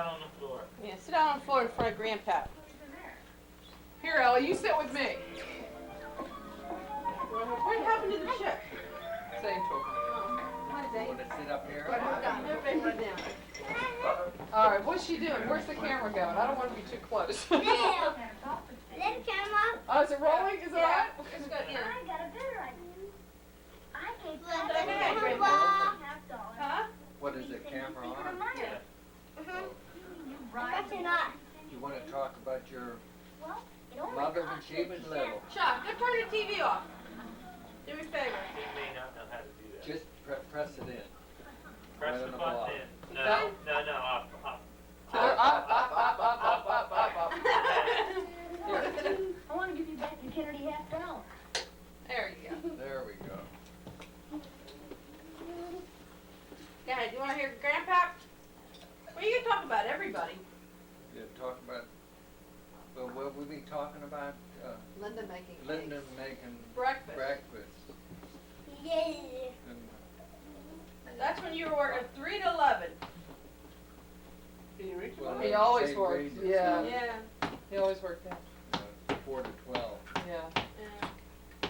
down on the floor. Yeah, sit down on the floor in front of Grandpa. Here, Ellie, you sit with me. What happened to the ship? Same token. You want to sit up here? Everybody run down. All right, what's she doing? Where's the camera going? I don't want to be too close. Little camera. Oh, is it rolling? Is it all right? It's good, yeah. I got a better idea. I gave Huh? What is it, camera on? Yeah. That's enough. You want to talk about your Well, it only mother when cost she was 50 little? Chuck, go turn the TV off. Do me a favor. He may not know how to do that. Just press it in. Press right the on the button block. in. No, up. Up. Here. I want to give you back the Kennedy $50. There you go. There we go. Go ahead, you want to hear Grandpa? Well, you can talk about everybody. You talk about, well, what we be talking about? Linda making Linda making Breakfast. breakfast. Yeah. And That's when you were working 3 to 11. well, He always same works, wages, yeah. Yeah. He always worked out. 4 to 12. Yeah. Yeah.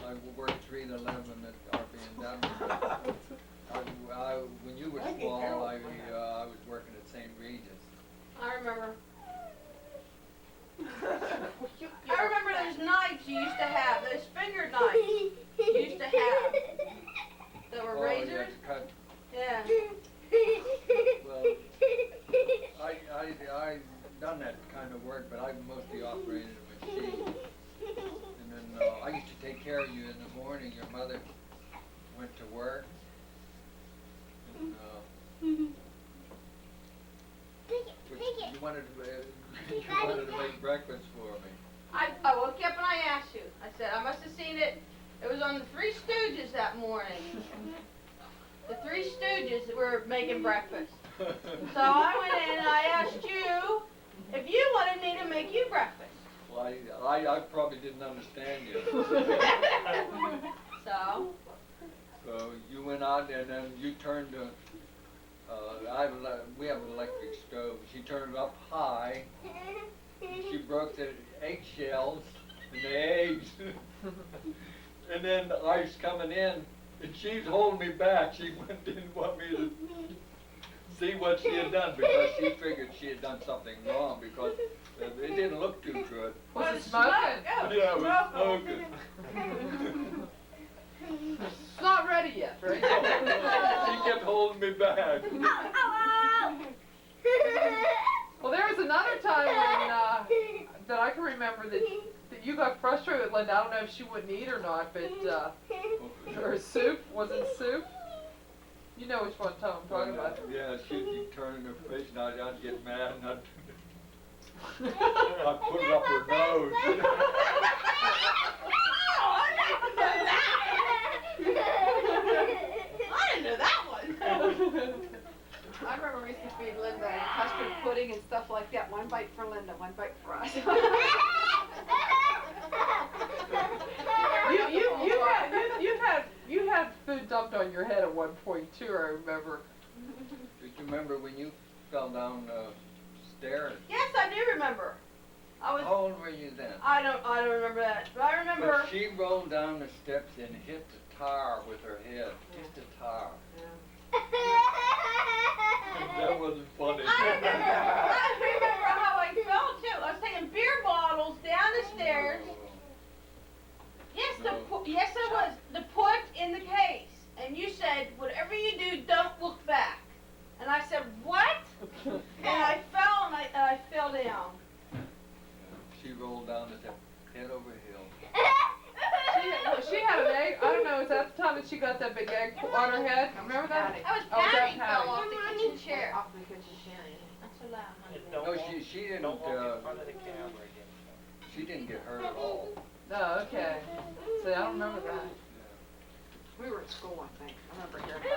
I worked 3 to 11 at RB&W. When you were small, I was working at St. Regis. I remember. I remember those knives you used to have, those finger knives you used to have. That were Oh, razors? yeah, to cut. Yeah. Well, I done that kind of work, but I mostly operated a machine. And then I used to take care of you in the morning. Your mother went to work. And, you wanted to make breakfast for me. I woke you up and I asked you. I said, I must have seen it. It was on the Three Stooges that morning. The Three Stooges were making breakfast. So I went in and I asked you if you wanted me to make you breakfast. Well, I probably didn't understand you. So? So you went out and then you turned the, we have an electric stove. She turned it up high. She broke the eggshells and the eggs. And then the ice coming in, and she's holding me back. She didn't want me to see what she had done because she figured she had done something wrong because it didn't look too good. Was it smoking? Oh, Yeah, it was smoking. It's not ready yet, right? She kept holding me back. Well, there was another time when, that I can remember that you got frustrated with Linda. I don't know if she wouldn't eat or not, but, or soup, was it soup? You know which one I'm talking about. Yeah, she'd be turning her face and I'd get mad and I'd put it up her nose. I didn't know that one. I remember we used to feed Linda custard pudding and stuff like that. One bite for Linda, one bite for us. You had food dumped on your head at one point too, I remember. Did you remember when you fell down the stairs? Yes, I do remember. How old were you then? I don't remember that, but I remember. But she rolled down the steps and hit the tar with her head. Just the tar. That wasn't funny. I remember how I felt too. I was taking beer bottles down the stairs. Yes, yes, I was. To put in the case, and you said, "Whatever you do, don't look back." And I said, "What?" And I fell, and I fell down. She rolled down the steps, head over heels. She had an egg. I don't know. Was that the time that she got that big egg on her head? Remember that? I was Oh, was that Patty Patty? fell off the kitchen chair. Off the kitchen chair. That's so loud. And No, don't walk, she didn't. don't walk in front of the camera again. She didn't get hurt at all. Oh, okay. See, I don't remember that. We were at school, I think. I remember hearing about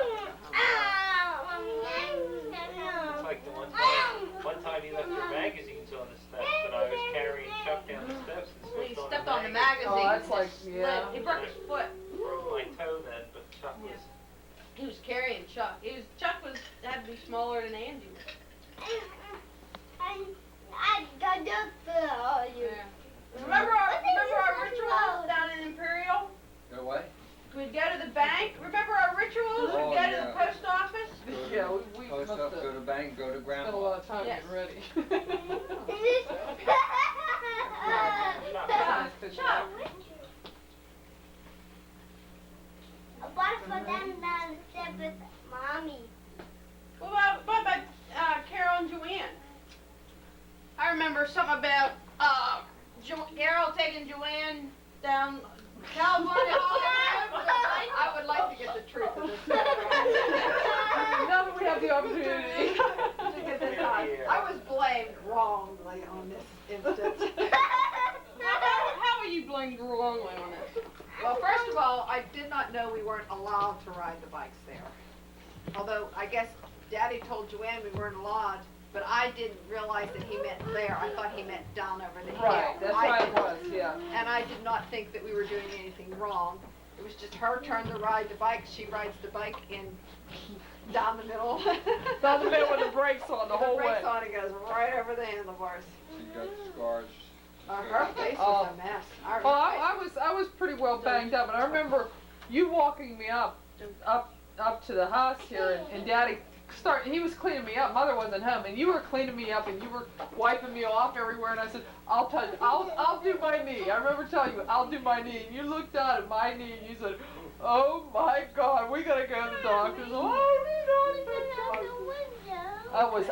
It's like the one time you left your magazines on the steps and I was carrying Chuck down the steps and He slipped stepped on on the magazine. magazine. Oh, that's like, Slid. yeah. He broke his foot. Broke my toe then, but Chuck was. He was carrying Chuck. Chuck had to be smaller than Angie. Remember our rituals down in Imperial? Go away. We'd go to the bank. Remember our rituals? Oh, We'd go to yeah. the post office. Yeah, we Post must up, have go to bank, go to spent a grandma. lot of time Yes. getting ready. Chuck. Mommy. What about Carol and Joanne? I remember something about Carol taking Joanne down California. I would like to get the truth of this story. Now that we have the opportunity. To get this out. I was blamed wrongly on this instance. How were you blamed wrongly on this? Well, first of all, I did not know we weren't allowed to ride the bikes there. Although, I guess Daddy told Joanne we weren't allowed, but I didn't realize that he meant there. I thought he meant down over the hill. Right, that's I right, it didn't. was, yeah. And I did not think that we were doing anything wrong. It was just her turn to ride the bike. She rides the bike in down the middle. Down the middle with the brakes on the whole way. brakes on, it goes right over the handlebars. She got scars. Her face was a mess. Well, I was pretty well banged up, and I remember you walking me up to the house here, and Daddy he was cleaning me up. Mother wasn't home, and you were cleaning me up, and you were wiping me off everywhere. And I said, I'll do my knee. I remember telling you, I'll do my knee. And you looked down at my knee, and you said, oh my God, we gotta go to the doctor's.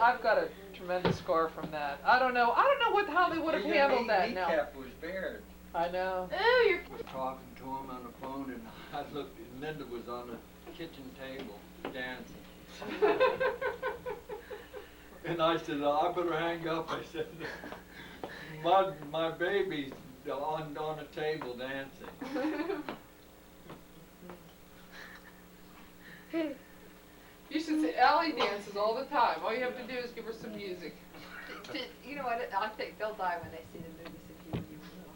I've got a tremendous scar from that. I don't know how they would have Your handled that now. kneecap was bared. I know. Ooh, you're. I was talking to him on the phone, and I looked, and Linda was on the kitchen table dancing. And I said, I better hang up. I said, my baby's on the table dancing. You should see Allie dances all the time. All you have to do is give her some music. You know what? I think they'll die when they see the movies if you were little.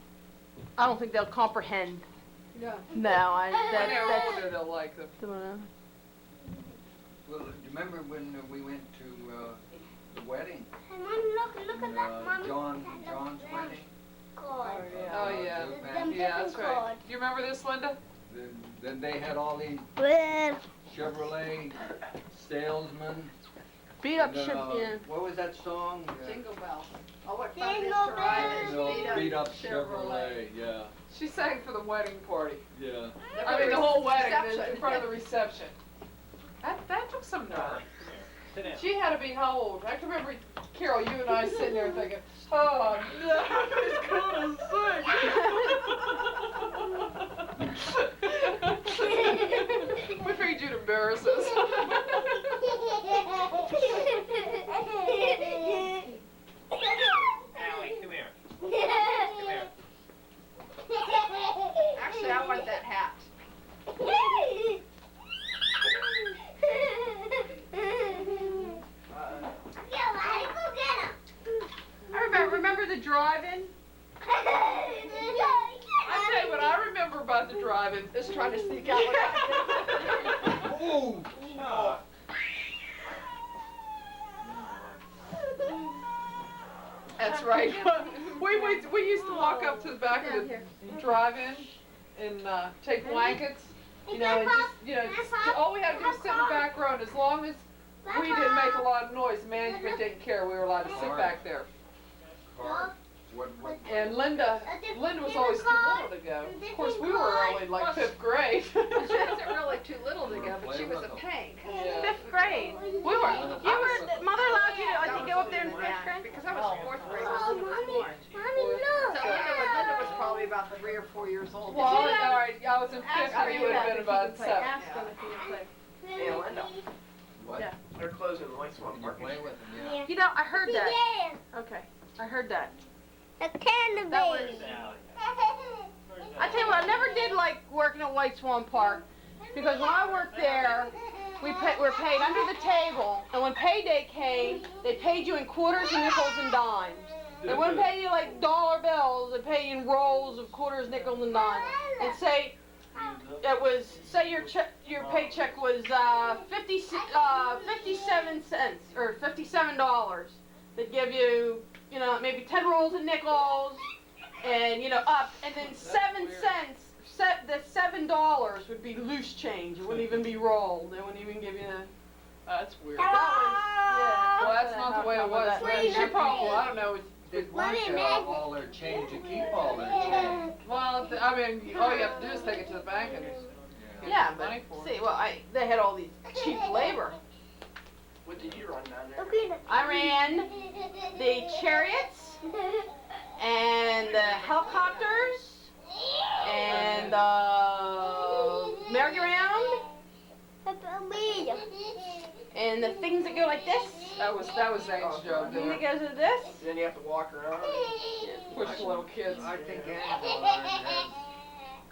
I don't think they'll comprehend. Yeah. No, When they're older, they'll like them. Well, do you remember when we went to the wedding? Look at And, that, Mommy. John's wedding? Card. Oh yeah, Them yeah, that's different right. cards. Do you remember this, Linda? Then they had all these Chevrolet salesmen. Beat up and, ship, yeah. What was that song? Jingle bells. Oh, what fun it is Jingle to ride in bells. Beat up Chevrolet. Yeah, She sang for the wedding party. yeah. I mean, the whole wedding, Reception. in front of the reception. That took some nerve. Sit down. She had to be how old? I can remember, Carol, you and I sitting there thinking, oh no, he's gonna sing. We figured you'd embarrass us. Allie, come here. Come here. Actually, I want that hat. Remember the drive-in? I tell you what I remember about the drive-in is trying to sneak out without Oh, Chuck. That's right. We used to walk up to the back of the drive-in and take blankets, and all we had to do was sit in the back row, and as long as we didn't make a lot of noise, the management didn't care. We were allowed to sit back there. car. What? And Linda was always too little to go. Of course, we were only like 5th grade. She wasn't really too little to go, but she was a pain. Yeah. 5th grade. We were. Mother allowed you to, I think, go up there in 5th Yeah, grade? because I was 4th grade. Oh, So Linda was probably about 3 or 4 years old. Well, all right, I was in 5th grade. You would have been about 7. Ask them if you can play. What? Yeah. They're closing the lights on You parking. play with them, yeah. You know, I heard that. Yeah, Okay, I heard that. a candy That was- baby. I tell you what, I never did like working at White Swan Park because when I worked there, we were paid under the table, and when payday came, they paid you in quarters, nickels, and dimes. They wouldn't pay you like dollar bills; they pay you in rolls of quarters, nickels, and dimes. And say your paycheck was 57 cents or $57. They'd give you, you know, maybe 10 rolls of nickels, and you know, up, and then 7 weird. cents. The $7 would be loose change. It wouldn't even be rolled. They wouldn't even give you. That's weird. That was, Well, that's not the way it was. That. She probably, I don't know. Did want all their change to keep all their change. Well, I mean, all you have to do is take it to the bank and get Yeah, the money but for it. see, well, they had all these cheap labor. What did you run down there? I ran the chariots and the helicopters and the merry-go-round and the things that go like this. That was Zane's job The thing that there. goes like this. Then you have to walk around. Push the little kids. I think Angela has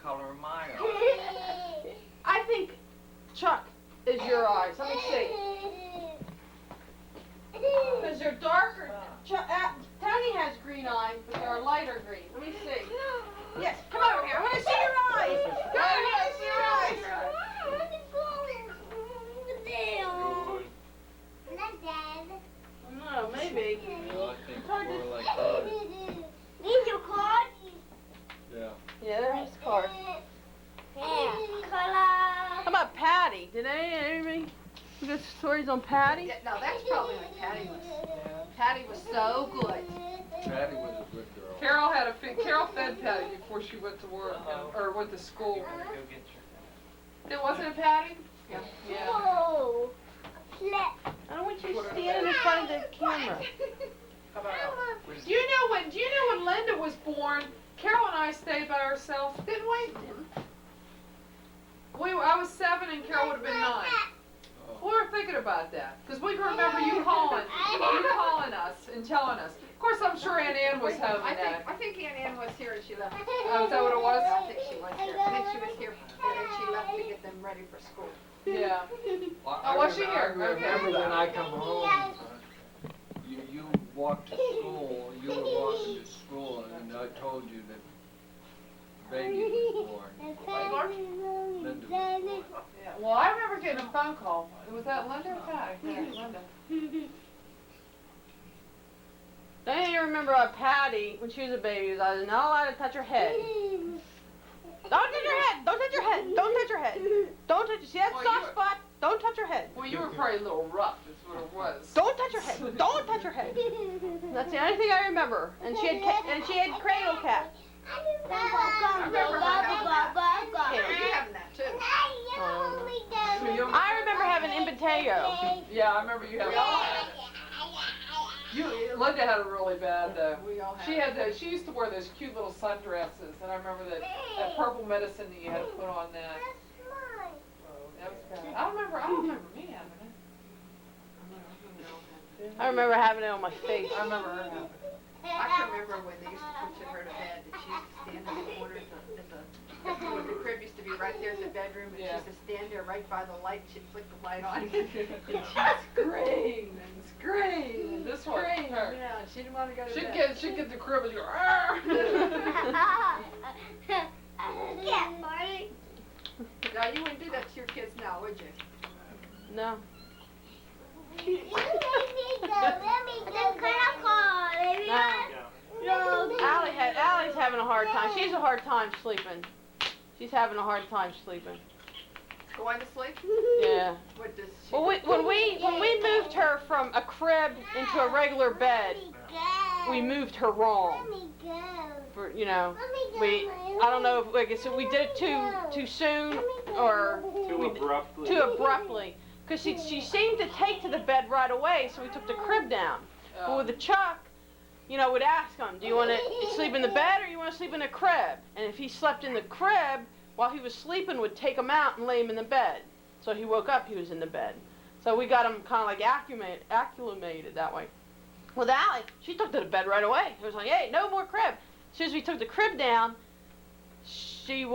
color of my eyes. I think Chuck is your eyes. Let me see. Because they're darker. Tony has green eyes, but they're lighter green. Let me see. Yes, come over here. I want to see your eyes. Come over here. I see your eyes. No, maybe. Well, I think more like color. Need your card? Yeah. Yeah, there's his card. Yeah. Color. How about Patty? Did anybody get stories on Patty? Yeah, no, that's probably like Patty was. Patty was so good. Patty was a good girl. Carol had Carol fed Patty before she went to work or went to school. You want to go get your It wasn't it Patty? Yeah. Yeah. Oh. Flip. I don't want you standing in front of the camera. How about Do you know when Linda was born, Carol and I stayed by ourselves, didn't we? I was 7 and Carol would have been 9. We were thinking about that because we can remember you calling us and telling us. Of course, I'm sure Aunt Ann was home I in think that. I think Aunt Ann was here and she left. Oh, is that what it was? I think she was here. I think she was here and then she left to get them ready for school. Yeah. Well, Oh, was she I here? remember when I come home, you walked to school, you were walking to school, and I told you that baby was born. Linda was born. Yeah. Well, I remember getting a phone call. Was that Linda or Patty? Yeah, Linda. I didn't remember Patty when she was a baby. I was not allowed to touch her head. Don't touch your head. Don't touch your head. Don't touch your head. Don't touch. See that Well, soft you were- spot? Don't touch her head. Well, you were probably a little rough. That's what it was. Don't touch her head. Don't touch her head. That's the only thing I remember. And she had cradle cap. I remember you having that too. I remember having impetigo. Yeah, I remember you having that. Linda had it really bad though. We all She used to wear those cute little sundresses, and I remember that purple medicine that you had to put on that. That was bad. I don't remember me having it. I remember having it on my face. I remember her having it. I can remember when they used to put her to bed and she used to stand in the corner the crib used to be right there in the bedroom and she used to stand there right by the light and she'd flick the light on and she'd scream and scream and This one, scream. her. Yeah, she didn't want to go to She'd bed. get the crib and go, "Arr!" Now you wouldn't do that to your kids now, would you? No. Allie's having a hard time. She's a hard time sleeping. She's having a hard time sleeping. Going to sleep? Yeah. What does she Well, when we moved her from a crib into a regular bed, we moved her wrong. For I don't know if we did it too soon or too abruptly. Because she seemed to take to the bed right away, so we took the crib down. But with the Chuck, would ask him, do you want to sleep in the bed or you want to sleep in the crib? And if he slept in the crib, while he was sleeping, would take him out and lay him in the bed. So he woke up, he was in the bed. So we got him kind of like acclimated that way. With Allie, she took to the bed right away. It was like, hey, no more crib. As soon as we took the crib down, she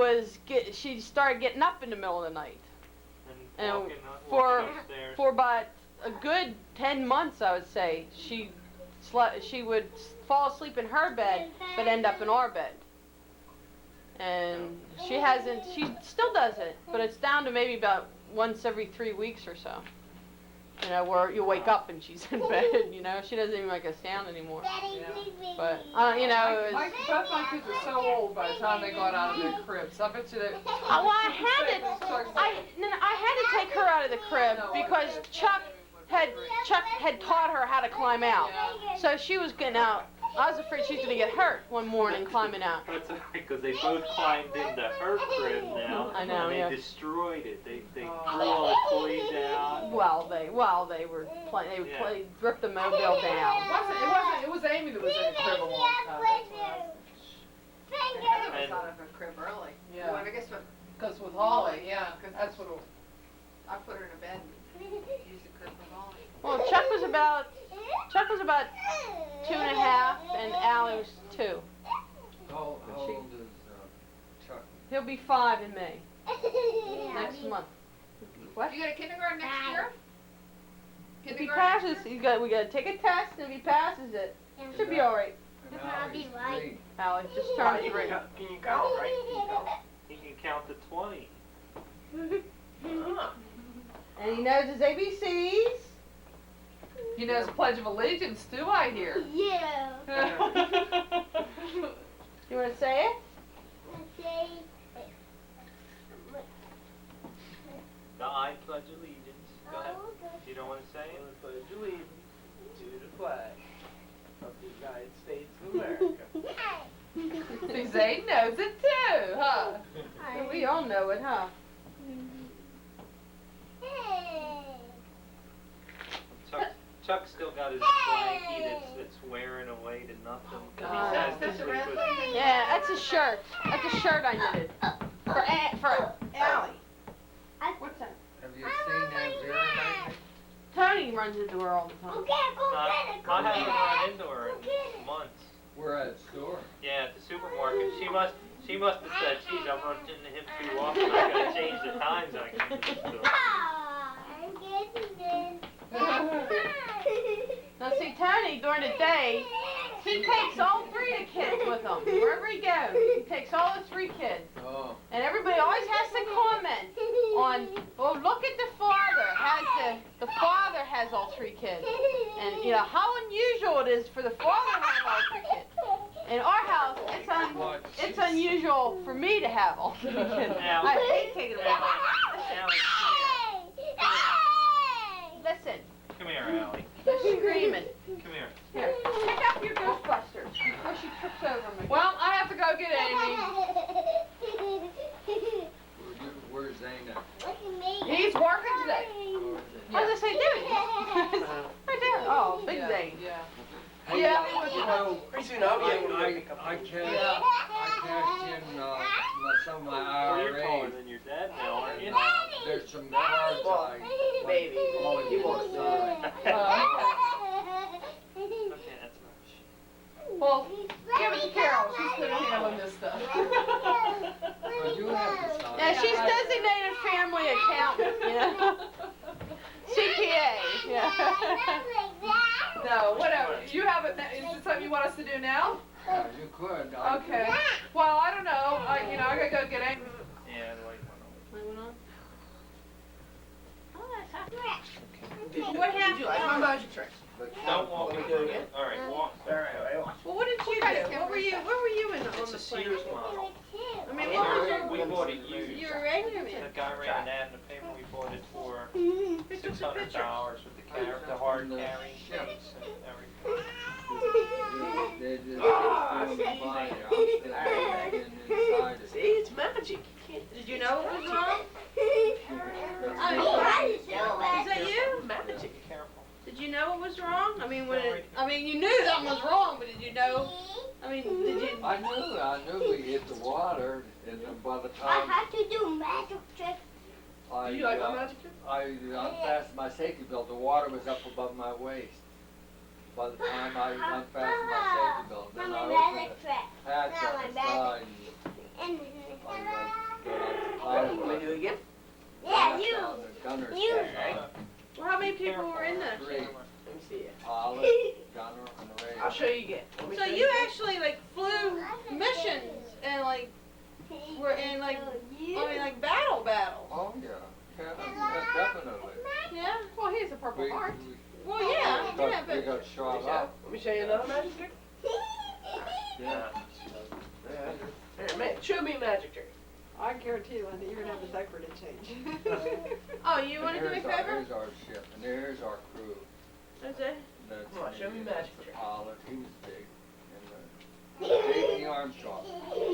started getting up in the middle of the night. and And walking upstairs. For about a good 10 months, I would say, she would fall asleep in her bed, but end up in our bed. And she still does it, but it's down to maybe about once every 3 weeks or so. You know, where you wake up and she's in bed, you know, she doesn't even make a sound anymore. Daddy, Yeah. please make But, me. you know, it was, Both my kids are so old by the time they got out of their cribs. I bet you they. well, I had to take her out of the crib because Chuck had taught her how to climb out. So she was getting out. I was afraid she was gonna get hurt one morning climbing out. That's because they both climbed into her crib now. I know, and yeah. they destroyed it. They threw all the toys out. While they were playing, ripped the mobile down. It was Amy that was in the crib a long time. Heather was out of her crib early. Yeah. Well, I guess when Because with Holly, yeah, that's what. I put her in a bed and used the crib with Holly. Well, Chuck was about 2.5, and Allie was 2. How old is Chuck? He'll be 5 in May next month. What? You go to kindergarten next year? If he passes, we got to take a test, and if he passes it, should be all right. And I'll be Allie's right. 3. Allie just turned 3. Can you count, right? He can count to 20. And he knows his ABCs. He knows Pledge of Allegiance too, I hear. Yeah. You want to say it? Say, I pledge allegiance. Go ahead. You don't want to say it? I pledge allegiance to the flag of the United States of America. See, Zane knows it too, huh? We all know it, huh? Chuck's still got his blankie that's wearing away to nothing. God. He says That's that the we red put- thing. Yeah, that's a shirt. That's a shirt I knitted for Allie. What's that? Have you seen that zero lately? Tony runs into her all the time. go get it, go I get haven't it. run into her in months. We're at the store. Yeah, at the supermarket. She must have said, geez, I've run into him too often. I gotta change the times I can get to him. Ah, I'm getting it. Now see, Tony during the day, he takes all 3 of the kids with him wherever he goes. He takes all the 3 kids, Oh. and everybody always has to comment on, well, look at the father. The father has all 3 kids, and you know how unusual it is for the father to have all 3 kids. In our house, it's unusual for me to have all 3 kids. Now- I hate taking them away. Allie, Listen, come here, Allie. they're screaming. Come here. Here, pick up your Ghostbusters before she trips over me. Well, I have to go get Amy. Where's Zane at? Look at me. He's working today. Or is it- I was gonna say, there he is. Right there. Oh, big Yeah, Zane. Yeah. Hey, Yeah, you know, Pretty soon I'll be able to I pick up. cashed Yeah. in some of my Well, you're taller IRAs. than your dad now, aren't you? And, there's some cards I Baby, all of you you won't sign. Okay, that's much. Well, give it to Carol. She's good at handling this stuff. But you have to sign. Yeah, she's designated family accountant, you know. CPA, yeah. No, whatever. You have it. Is this something you want us to do now? Yeah, you could. Okay. Well, I don't know. I gotta go get Amy. Yeah, the light went on. What happened? Like my magic tricks. But Don't walk Let me me do it through again. it. All right, walk. All right, watch. Well, what did you do? Where were you in It's on a the Sears plane? model. I mean, what was your, We bought it used. you were regular The man? guy ran an ad in the paper. We bought it for Picture. $600 with the hard carrying ships and everything. they just Ah, put see? the body out there and inside it. See, it's magic. You can't. Did you know it was wrong? Is Is that you? Magic. Be careful. Did you know it was wrong? I mean, you knew something was wrong, but did you know? I mean, did you? I knew we hit the water, and then by the I time have to do magic tricks. Do you like my magic tricks? I unfastened my safety belt, the water was up above my waist. By the time I unfastened my safety belt, then I opened Magic the trick. hatch Now on my the magic- side And and I got Want out me the to do it again? yeah, the you. gunner's you- stand. Well, how many people were in that? Three. Let me see it. Pilot, gunner, and the radio. I'll show you again. Want me to So show you again? actually like flew missions and like were in like battle. Oh yeah, definitely. Yeah. Well, he's a Purple Heart. Well, yeah, We but got shot up. Let me show you another magic trick. Yeah. Yeah. Here, show me a magic trick. I guarantee you, Linda, you're gonna have a diaper to change. oh, you want to do me a favor? Here's our ship, and there's our crew. That's it. That's Come on, show me magic the trick. pilot, he was big. And J.B. Armstrong,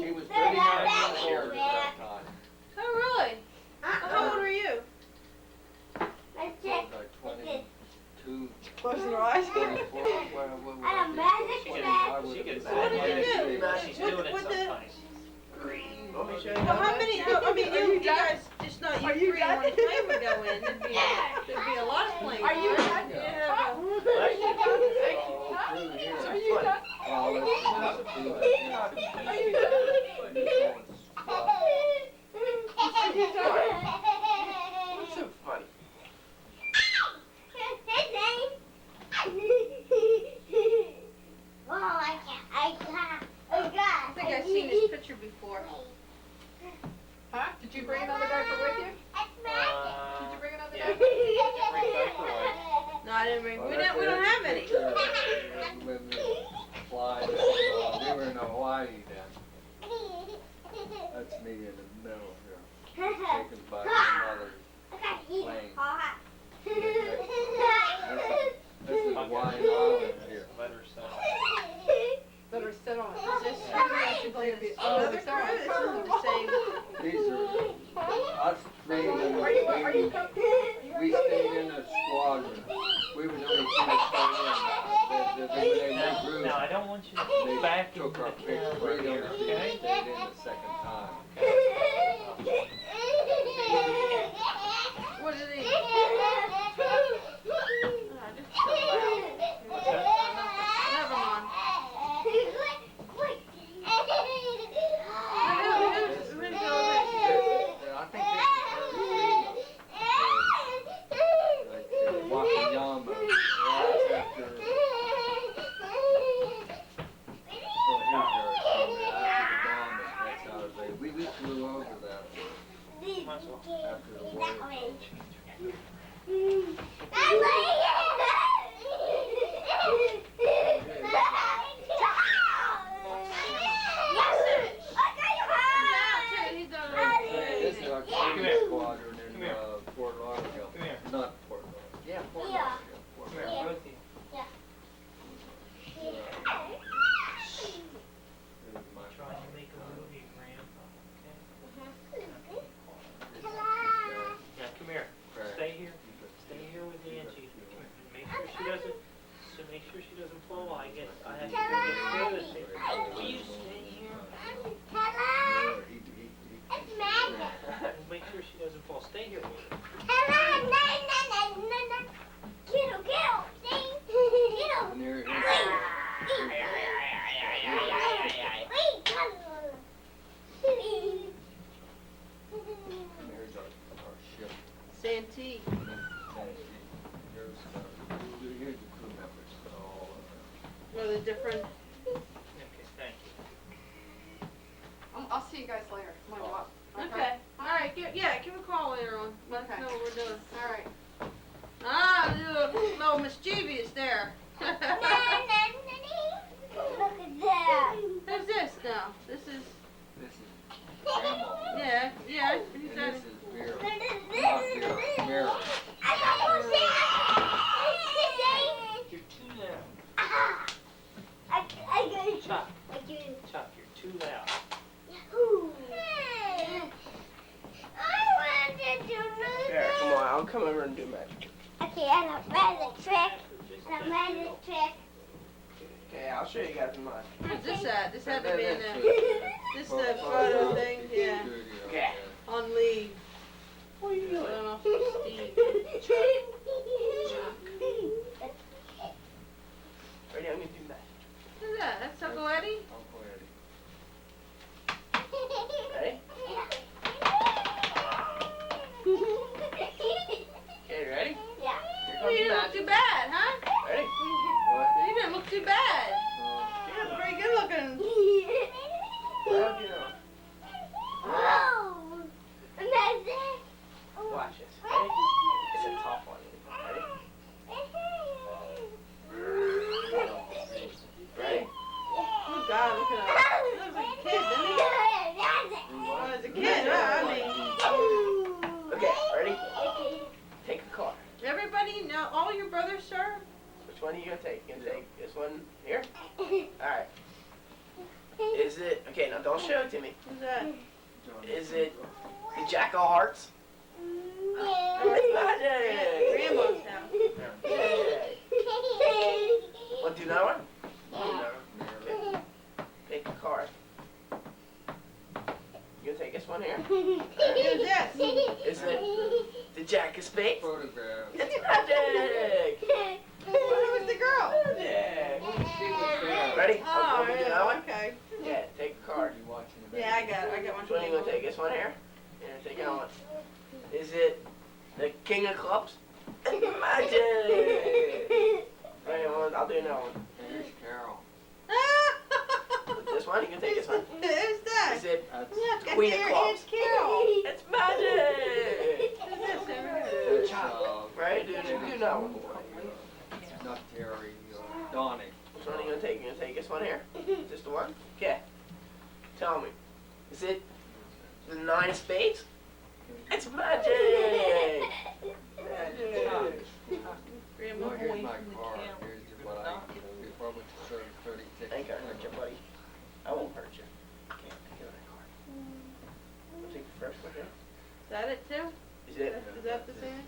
he was 39 years old at that time. Oh, really? How old are you? He was like 22, Closing her eyes. 24, what I'm a magic She trick. can What did you do? She's doing it With the- sometimes. Want me to show you Well, another how magic many? trick? I mean, Are you you done? guys just not you Are you three done? and one plane would go in. There'd be a lot of planes. Are you right? done? Yeah. Are you done? Pilots, Are you done? Are you done? What's so funny? I think I've seen this picture before. Huh? Did you bring another diaper with you? Did you bring another Yeah. diaper? No, I didn't bring. We don't have any. When we fly, we were in Hawaii then. That's me in the middle here. Taken by another plane. This is Hawaiian Island here. Let her settle. Let her sit on it. Is this She's going to be another crew? This isn't the same. These are us three. Are you We stayed in a squadron. We was only two to stay in. They grew. Now, I don't want you to They go back into took the our camera picture. We here, only okay? stayed in the second time. What is it? What's that? Never mind. I think this is her Wakayama. After we flew over that after the war. This is our training squadron in Fort Lauderdale. Come here. Not Fort Lauderdale. Yeah, Fort Yeah. Lauderdale. Fort Come here, Lauderdale. both of you. It was my Trying to make a movie, Grandpa, okay? Now, come here. Stay here. Stay here with Angie. Make sure she doesn't. So make sure she doesn't fall. I have to go get toilet paper. Will you stay here? Make sure she doesn't fall. Stay here with her. And there it is. And there's our ship. Santee. Here's the crew members. All Well, the different. Okay, thank you. I'll see you guys later. I'm gonna walk. Okay. All right. Give a call later on. Let us Okay. know what we're doing. All right. Ah, a little mischievous there. Look at that. Who's this now? This is. this is Grandma. Yeah. And Who's this that? is Vera. Not Vera. Mary. You're too loud. Chuck, Chuck, you're too loud. There, come on, I'll come over and do magic trick. Okay, and a magic trick. And a magic trick. Okay, I'll show you guys mine. Where's this at? This had to be in That's the. This the photo thing. Yeah. Studio, Okay. On leave. What are you I doing? don't know if it's Steve. Ready, I'm gonna do magic. Who's that? That's Uncle Eddie? Uncle Eddie. Ready? Okay, ready? Yeah. Here Well, you comes didn't look magic. too bad, huh? Ready? What? You didn't look too bad. Oh. You're pretty good looking. How'd you know? Oh, magic. Watch this. Ready? It's a tough one. Which one are you gonna take? You gonna take this one here? Alright. Is it, okay, now don't show it to me. Who's that? Is it the Jack of Hearts? It's magic! Grandma's house. Want to do another one? Okay. Pick a card. You gonna take this one here? Who's this? Is it the Jack of Spades? Photograph. It's magic! Who was the girl? Magic! See what's there. Ready? Oh, Want me to do another one? okay. Yeah, take a card. You watching the Yeah, I got it. I got one. Which one are you gonna take? This one here? Yeah, take that one. Is it the King of Clubs? Magic! Right, well, I'll do another one. There's Carol. This one, you can take this one. Who's that? Is it Look, the Queen of Clubs? it's Carol. It's magic! Who's this over here? It's, Right, dude, you know. not Terry, Donnie. Which one are you gonna take? You gonna take this one here? Just the one? Okay. Tell me. Is it the 9 of Spades? It's magic! Magic! Grandma Here's away my from the card. camera. Here's what I, before I went to service 36. I ain't gonna hurt you, buddy. I won't hurt you. Okay, give me that card. I'll take the first one here. Is that it too? Is it Is that the same?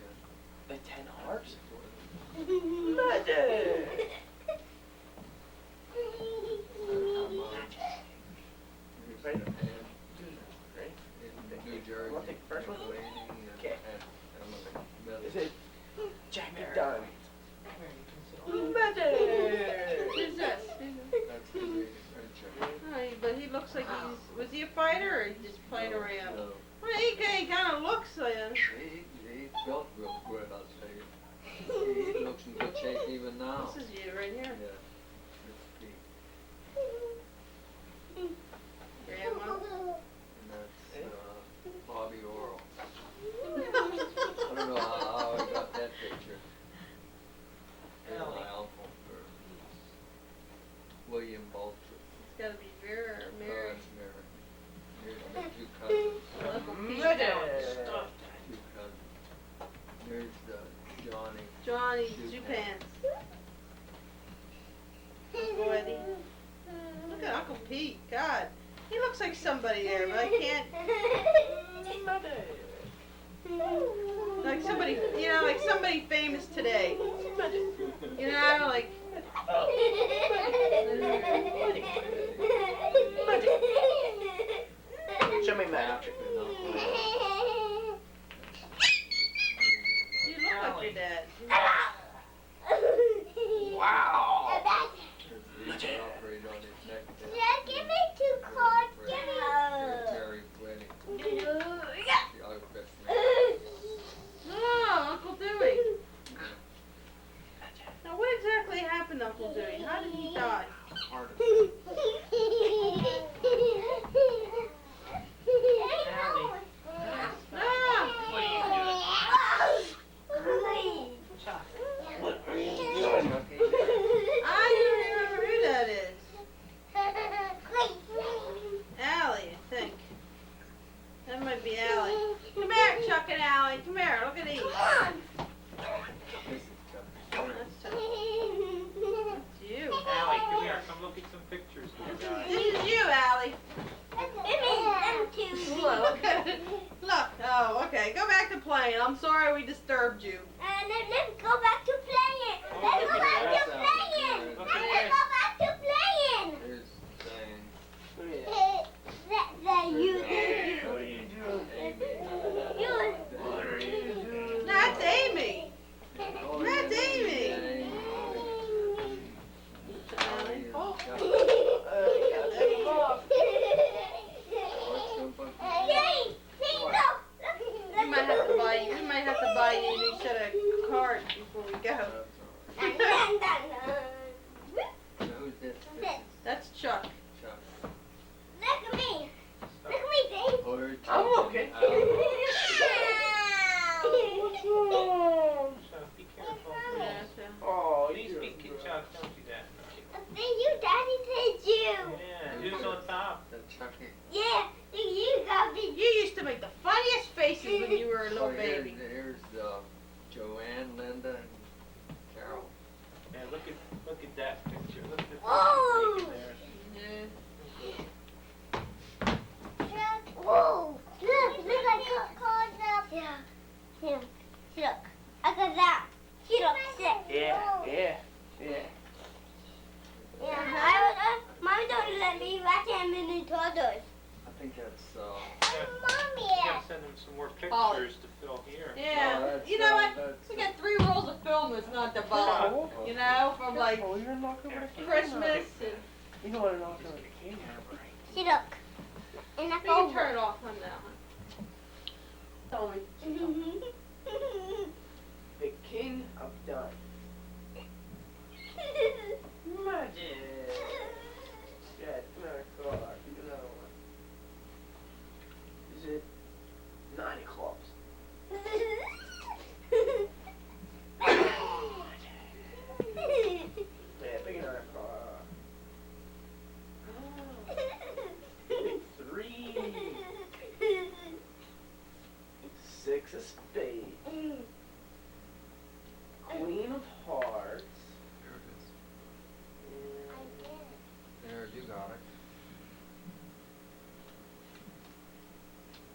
the 10 hearts? Magic! Ready? Ready? New Jersey. Wanna take the first one? Okay. Okay. Is it Jack of Diamonds? Who's Magic! this? That's the big adventure. Hi, but he looks like was he a fighter or he just playing around? No. Well, he kind of looks like him. He felt real good, I'll say. He looks in good shape even now. This is you right here. Yeah. It's Grandma. And that's Bobby Orr. I don't know how I got that picture. And my uncle, William Bolter. It's got to be Vera or Mary. Here's my 2 cousins. Uncle Pete. Magic! 2 cousins. There's Johnny. Johnny Shoe Shoe Pants. Uncle Eddie. Look at Uncle Pete. God, he looks like somebody there, but I can't. Like somebody, like somebody famous today. Like. Show me magic. You look like your dad. Wow! He's operated on his neck. Yeah, give me 2 cards. Give me. Terry's wedding. The other best man. Oh, Uncle Dewey. Now, what exactly happened to Uncle Dewey? How did he die? Heart attack. Ah! What are you doing? Chuck, what are you doing? I don't remember who that is. Allie, I think. That might be Allie. Come here, Chuck and Allie. Come here, look at these. This is tough. That's tough. That's you. Allie, come here. Come look at some pictures here, guys. This is you, Allie. Look at it. Look. Oh, okay. Go back to playing. I'm sorry we disturbed you. Let's go back to playing. Let's go back to playing. Look at Let's go back to playing. Here's Zane. You. What are you doing? You. What are you doing? That's Amy. Oh, That's yeah, Amy. Zane. Allie. Oh. We might have to buy you. We might have to buy you a new set of cards before we go. Who's this? That's Chuck. Chuck. Look at me. Look at me, Dave. Or Chuck I'm and looking. Chuck, be careful. Yeah, so. Oh, Please be Chuck, don't do that. Then you, Daddy said you. Yeah, who's on top? The Chucky. Yeah, you got me. You used to make the funniest faces when you were a little Oh, baby. here's Joanne, Linda, and Carol. Yeah, look Yeah. Yeah, Mommy don't let me watch him in the toddlers. I think that's, Mommy. You gotta send them some more pictures to fill here. Yeah, that's, you know what? that's- We got 3 rolls of film that's not the bottom. You know, from like Oh, you're not over the Christmas and. You don't want to knock over the See, look. And that's We can over. turn it off on now. Tell me. The king of done. Magic. Yeah, another card. Pick another one. Is it 9 of clubs? Yeah, pick another card. 3. 6 of spades. Queen of hearts. Here it is. And There, you got it.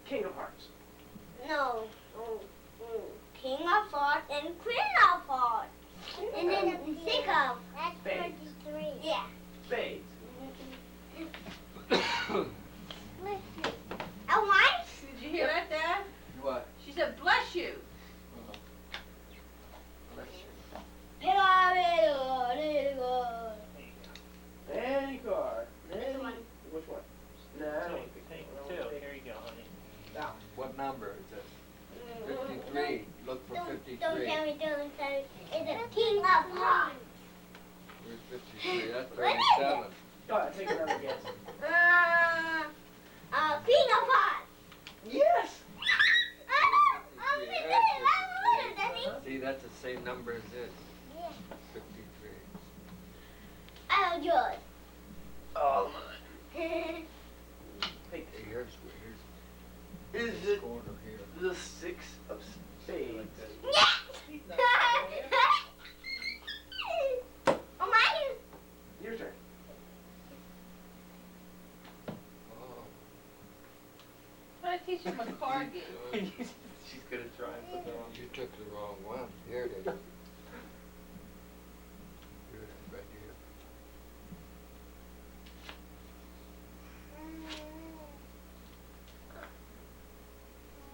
King of hearts. No. King of Hearts and Queen of Hearts. And then 6 of. That's Spades. 33. Yeah. Spades. A one? Did you hear that, Dad? What? She said, bless you. Let's see. Any card. This one. Which one? No, I don't think Take so. 2. Here you go, honey. That What number is this? 53. Look for Don't 53. tell me, don't tell me. It's a King of Hearts. Where's 53? That's What is it? 37. Go ahead, take another guess. King of Hearts. Yes! See, that's the same number as this. 53. Oh, good. All mine. Take Here's Is this it corner here. the 6 of spades? Yes! Oh, mine. Your turn. Oh. Try to teach him a card game. She's gonna try and put them on. You took the wrong one. Here it is. Here it is, right here.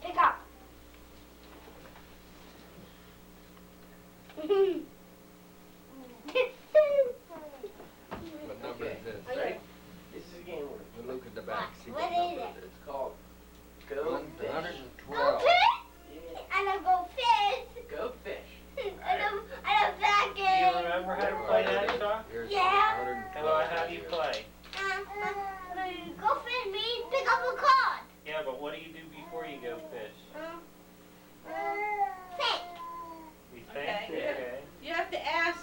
Pick up. What number is this? Ready? This is a game word. We'll look at the back. See What what is number it? it is. It's called Go Fish. 112. fish? Yeah. And I'll go fish. Go fish. And I'm back Do you remember how to play that, Chuck? Here's Yeah. 112 How do you play? Go fish means pick up a card. Yeah, but what do you do before you go fish? Think. We think? Okay. Okay. You have to ask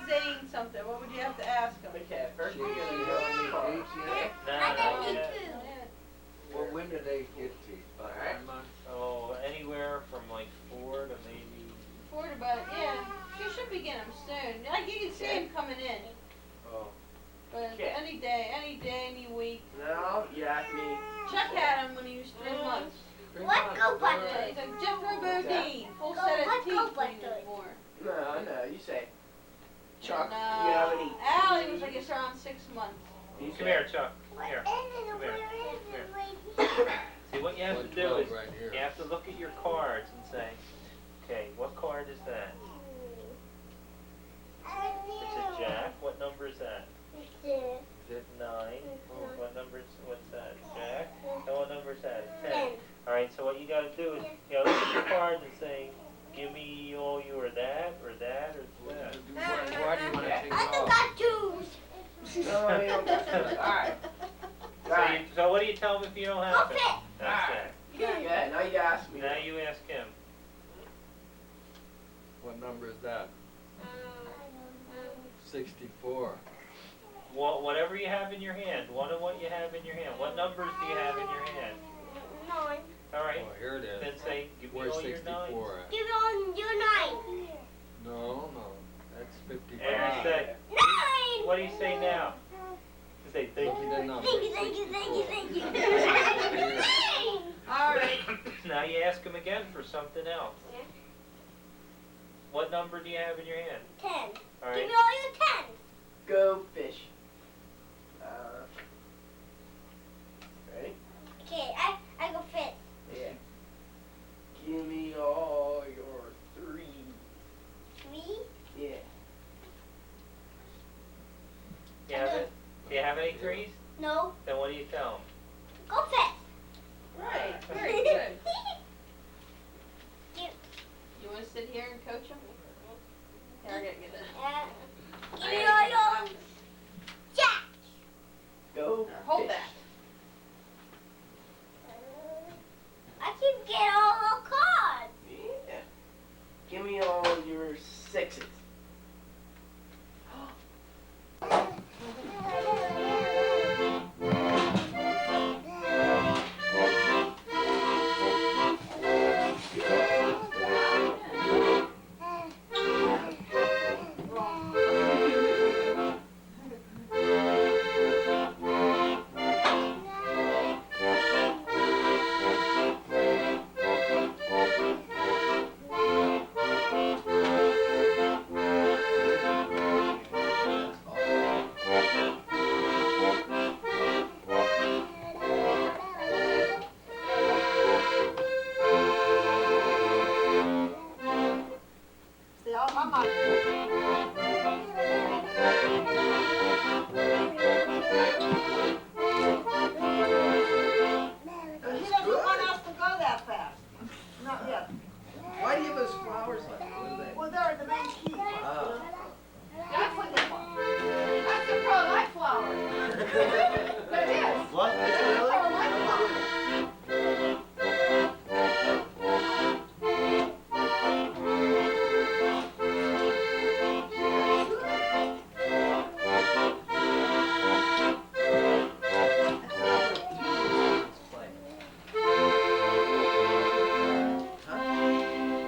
Zane something. What would you have to ask him? Okay, first we're gonna You go don't on need the card. these yet? No, I no, don't need yeah. two. Well, when do they get these? By Alright. 1 month? Oh, anywhere from like 4 to maybe. Forward about, yeah. You should be getting him soon. Like you can see him coming in. Oh. But Okay. any day, any week. No, you asked me. Chuck had him when he was 3 months. What go Yeah, button? he's like Jeffro Bodine, full Go, set of what teeth go when he was button? born. No, you say. Chuck, No. you have any? Allie was like around 6 months. You Come say. here, Chuck. What Here. is it? Come Where here. is Come it? here. Right See, what you have to do 112 is right here. you have to look at your cards and say, okay, what card is that? It's a jack. What number is that? here? Is it 9? What number is, what's that? Jack? And what number is that? 10. Ten. Alright, so what you gotta do is, you gotta look at your cards and say, give me all you or that, or that, or that. Why do you want to take I it don't off? got twos. No, you don't got to. Alright. So what do you tell them if you don't Go have it? fit. That's Alright. it. Yeah, now you ask me. Now you ask him. What number is that? 64. Whatever you have in your hand, one of what you have in your hand. What numbers do you have in your hand? 9. Alright, Oh, here it is. then say, give me Where's all your 64 nines. at? Give it on your 9. No, that's 55. And say, 9. what do you say now? You say, thank you. The number Thank you, thank you, thank you, 64. thank you. 9. Alright. Now you ask him again for something else. Yeah. What number do you have in your hand? 10. Give Alright. me all your tens. Go fish. Ready? Okay, I go fifth. Yeah. Give me all your 3. Me? Yeah. Do you have any threes? No. Then what do you tell them? Go fifth. Right. Very good. You wanna sit here and coach him? Here, I gotta get it. Give me all your jack. Go Hold fish. that. I keep getting all the cards. Yeah. Give me all your 6s. See, I'm not. He doesn't want us to go that fast. Not yet. Why do you have those flowers like that? What are they? Well, they're the main key. Oh. That's what they want. That's the pro-life flower. That is. What? Is it really? Pro-life flower.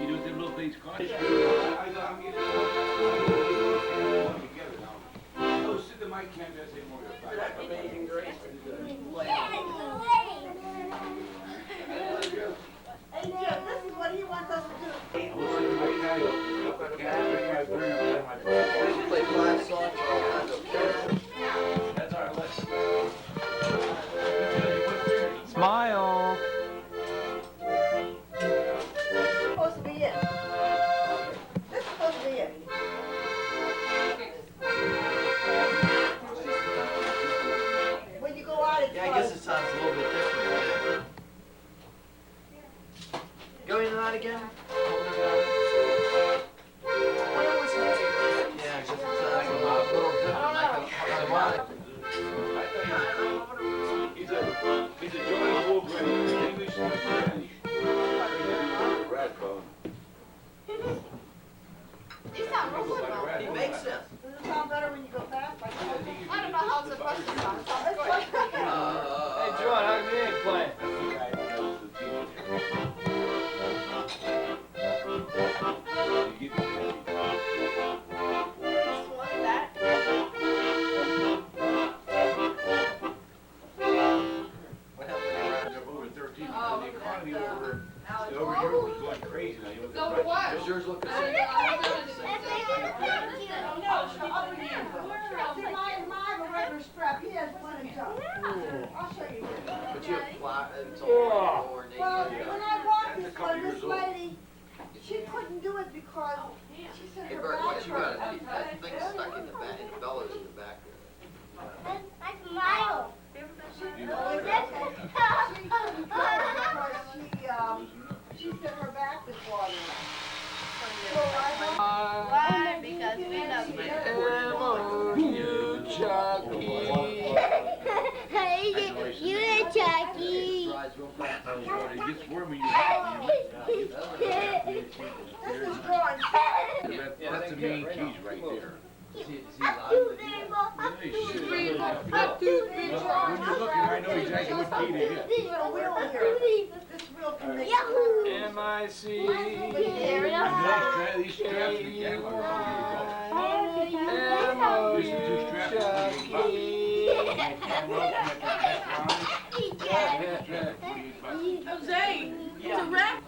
You know, them little things cost you. Oh, sit the mic can't say more. Amazing Grace. Hey, Jim, this is what he wants us to do. Play 5 songs for all kinds of kids. That's our list. Smile. This is supposed to be it. This is supposed to be it. When you go out, it's Yeah, I guess it sounds a little bit different. Going to that again? Yeah, I guess it sounds a little different. Like a He's a Jordan Wolverine, English and Spanish. Rat bone. You sound real good, Mom. He makes sense. Does it sound better when you go fast? Like I don't know how it's supposed to sound. It sounds good. Hey, John, how's the egg playing? What happened? Over 13, the economy over here was going crazy now. You know, So what? Does yours look the I same? mean, I'm gonna No, the other hand. See, mine have a regular strap. He has one and top. I'll show you here. But you have fly, it's all more than Well, you when got. I bought this one, this lady, she couldn't do it because she said Hey her Bert, back what you got? hurt. That thing stuck in the back, in the bellows in the back there. That's Milo. She said her back was bothering her. Why? Because we love you. You Chucky. Hey, you and Chucky. Drives real fast. it gets warm when you This is drawing. That's the main keys right there. Is he live? Up to the When you're looking, I know exactly what key to hit. These little wheel here. This wheel can make Yahoo! M-I-C. These straps, we can't Oh, These are two straps. Jose, it's a wrap